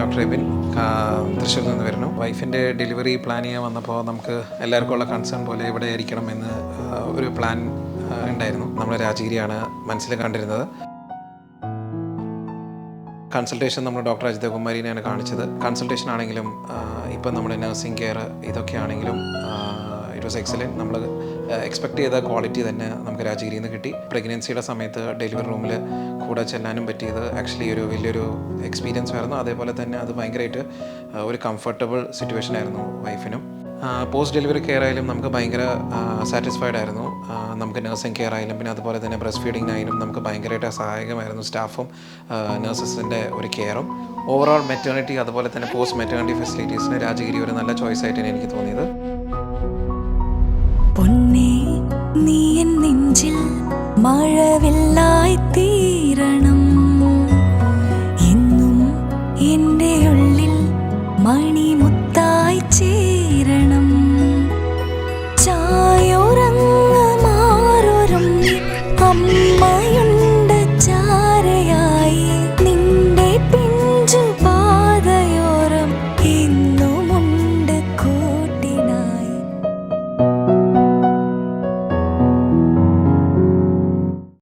Doctor Ebin, തൃശ്ശൂരിൽ നിന്ന് വരുന്നു. വൈഫിൻ്റെ ഡെലിവറി പ്ലാൻ ചെയ്യാൻ വന്നപ്പോൾ നമുക്ക് എല്ലാവർക്കും ഉള്ള കൺസേൺ പോലെ ഇവിടെ ആയിരിക്കണം എന്ന് ഒരു പ്ലാൻ ഉണ്ടായിരുന്നു. നമ്മൾ രാജഗിരിയാണ് മനസ്സിൽ കണ്ടിരുന്നത്. കൺസൾട്ടേഷൻ നമ്മൾ ഡോക്ടർ അജിത കുമാരിനെയാണ് കാണിച്ചത്. കൺസൾട്ടേഷൻ ആണെങ്കിലും ഇപ്പം നമ്മുടെ നഴ്സിംഗ് കെയർ ഇതൊക്കെ ആണെങ്കിലും ഇറ്റ് വാസ് എക്സലൻറ്റ്. നമ്മൾ എക്സ്പെക്ട് ചെയ്ത ക്വാളിറ്റി തന്നെ നമുക്ക് രാജഗിരിയിൽ നിന്ന് കിട്ടി. പ്രഗ്നൻസിയുടെ സമയത്ത് ഡെലിവറി റൂമിൽ കൂടെ ചെല്ലാനും പറ്റിയത് ആക്ച്വലി ഒരു വലിയൊരു എക്സ്പീരിയൻസ് ആയിരുന്നു. അതേപോലെ തന്നെ അത് ഭയങ്കരമായിട്ട് ഒരു കംഫർട്ടബിൾ സിറ്റുവേഷൻ ആയിരുന്നു വൈഫിനും. പോസ്റ്റ് ഡെലിവറി കെയർ ആയാലും നമുക്ക് ഭയങ്കര സാറ്റിസ്ഫൈഡ് ആയിരുന്നു. നമുക്ക് നഴ്സിംഗ് കെയർ ആയാലും പിന്നെ അതുപോലെ തന്നെ ബ്രസ്റ്റ് ഫീഡിങ്ങിനായാലും നമുക്ക് ഭയങ്കരമായിട്ട് സഹായകമായിരുന്നു സ്റ്റാഫും നഴ്സസിൻ്റെ ഒരു കെയറും. ഓവറോൾ മെറ്റേണിറ്റി അതുപോലെ തന്നെ പോസ്റ്റ് മെറ്റേണിറ്റി ഫെസിലിറ്റീസിന് രാജഗിരി ഒരു നല്ല ചോയ്സ് ആയിട്ടാണ് എനിക്ക് തോന്നിയത്. പൊന്നേ നീ എൻ നെഞ്ചിൽ മഴവില്ലായി തീരണം, എന്നും എൻ്റെ ഉള്ളിൽ മണിമുത്തായി ചേരണം. ചായുറങ്ങ മാറൊരും അമ്മ